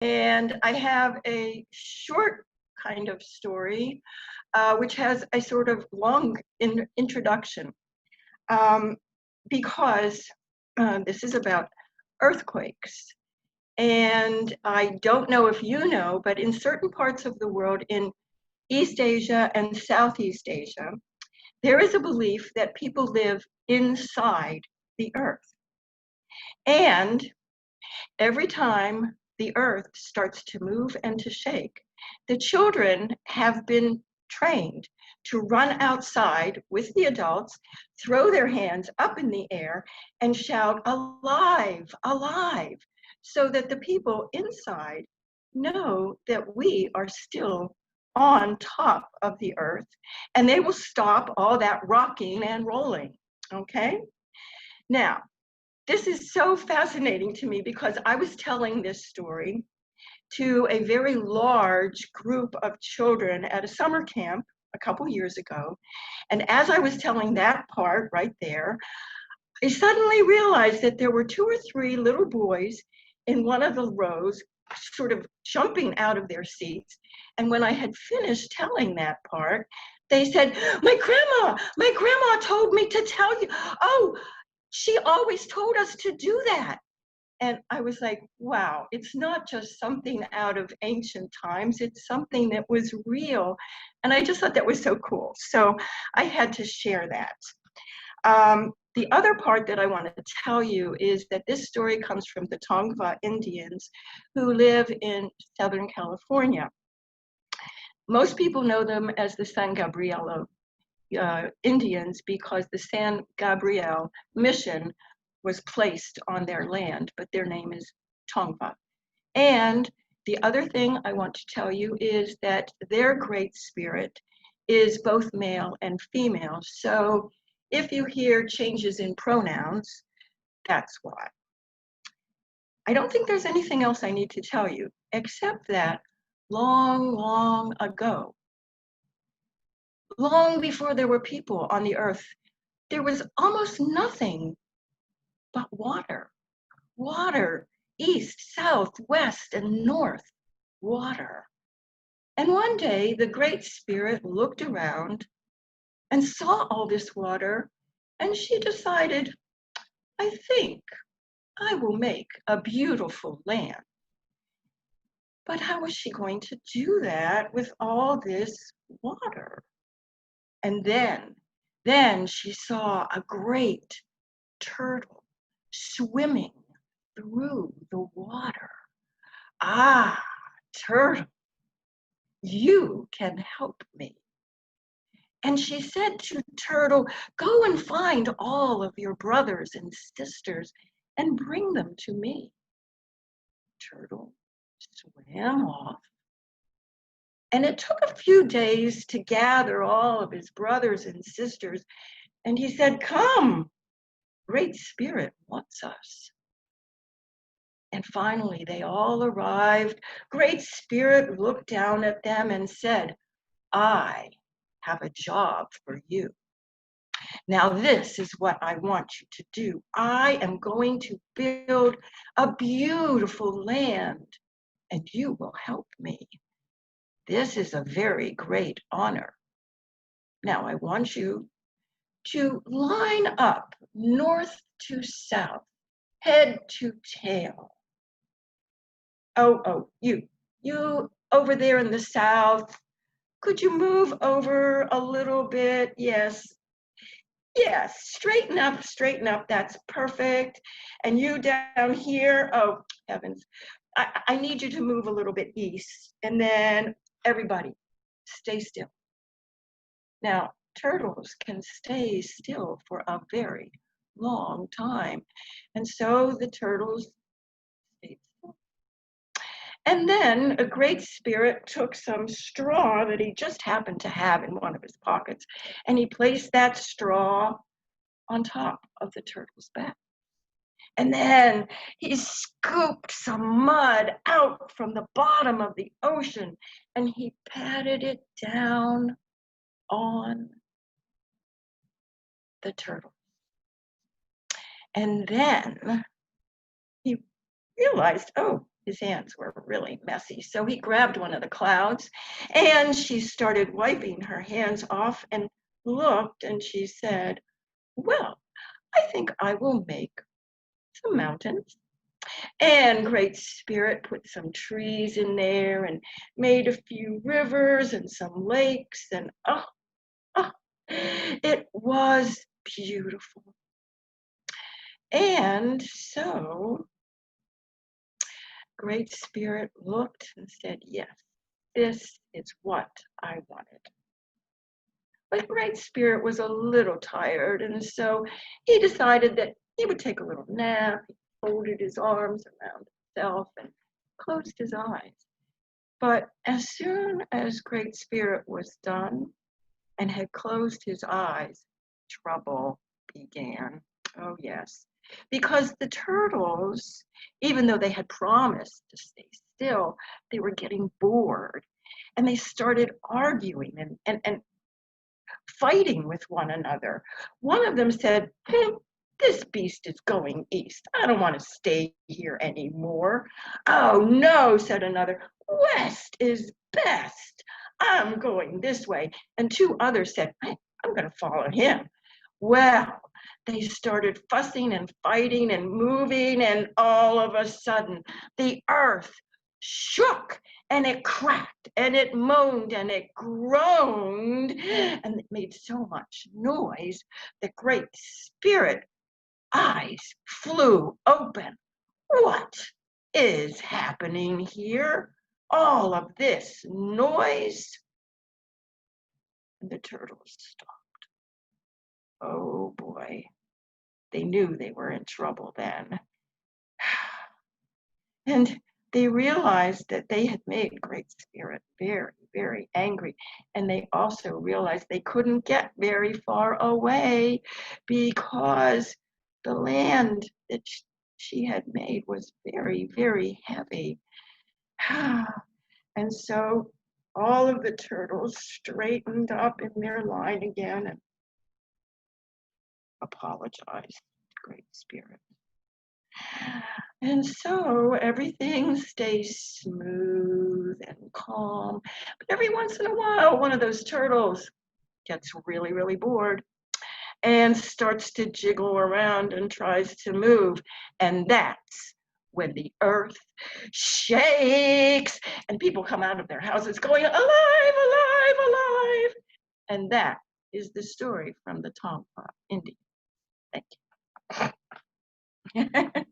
And I have a short kind of story, which has a sort of long introduction, um, because this is about earthquakes. And I don't know if you know, but in certain parts of the world, in East Asia and Southeast Asia, there is a belief that people live inside the earth. And every time the earth starts to move and to shake, the children have been trained to run outside with the adults, throw their hands up in the air, and shout, "Alive, alive," so that the people inside know that we are still on top of the earth, and they will stop all that rocking and rolling, okay? Now, this is so fascinating to me because I was telling this story to a very large group of children at a summer camp a couple years ago. And as I was telling that part right there, I suddenly realized that there were 2 or 3 little boys in one of the rows, sort of jumping out of their seats. And when I had finished telling that part, they said, my grandma told me to tell you. Oh, she always told us to do that. And I was like, wow, it's not just something out of ancient times, it's something that was real. And I just thought that was so cool. So I had to share that. The other part that I want to tell you is that this story comes from the Tongva Indians who live in Southern California. Most people know them as the San Gabriel Indians because the San Gabriel mission was placed on their land, but their name is Tongva. And the other thing I want to tell you is that their great spirit is both male and female. So if you hear changes in pronouns, that's why. I don't think there's anything else I need to tell you, except that long, long ago, long before there were people on the earth, there was almost nothing but water. Water, east, south, west, and north, water. And one day the Great Spirit looked around and saw all this water, and she decided, I think I will make a beautiful land. But how was she going to do that with all this water? And then she saw a great turtle swimming through the water. Ah, turtle, you can help me. And she said to Turtle, go and find all of your brothers and sisters and bring them to me. Turtle swam off. And it took a few days to gather all of his brothers and sisters. And he said, come, Great Spirit wants us. And finally, they all arrived. Great Spirit looked down at them and said, I have a job for you. Now, this is what I want you to do. I am going to build a beautiful land, and you will help me. This is a very great honor. Now, I want you to line up north to south, head to tail. Oh, you over there in the south, could you move over a little bit? Yes, straighten up, that's perfect. And you down here, oh, heavens, I need you to move a little bit east. And then everybody, stay still. Now, turtles can stay still for a very long time. And so the turtles stayed still. And then a Great Spirit took some straw that he just happened to have in one of his pockets, and he placed that straw on top of the turtle's back. And then he scooped some mud out from the bottom of the ocean, and he patted it down on the turtle. And then he realized, oh, his hands were really messy. So he grabbed one of the clouds and she started wiping her hands off and looked and she said, well, I think I will make some mountains. And Great Spirit put some trees in there and made a few rivers and some lakes. And oh, it was beautiful. And so Great Spirit looked and said, yes, this is what I wanted. But Great Spirit was a little tired, and so he decided that he would take a little nap. He folded his arms around himself and closed his eyes. But as soon as Great Spirit was done and had closed his eyes, trouble began. Oh, yes. Because the turtles, even though they had promised to stay still, they were getting bored. And they started arguing and fighting with one another. One of them said, this beast is going east. I don't want to stay here anymore. Oh, no, said another. West is best. I'm going this way. And two others said, I'm going to follow him. Well, they started fussing and fighting and moving, and all of a sudden, the earth shook and it cracked and it moaned and it groaned and it made so much noise the Great Spirit eyes flew open. What is happening here? All of this noise? And the turtles stopped. Oh boy, they knew they were in trouble then. And they realized that they had made Great Spirit very, very angry. And they also realized they couldn't get very far away because the land that she had made was very, very heavy. And so all of the turtles straightened up in their line again and apologized to Great Spirit. And so everything stays smooth and calm. But every once in a while, one of those turtles gets really, really bored and starts to jiggle around and tries to move. And that's when the earth shakes and people come out of their houses going, alive, alive, alive. And that is the story from the Tongva Indian. Thank you.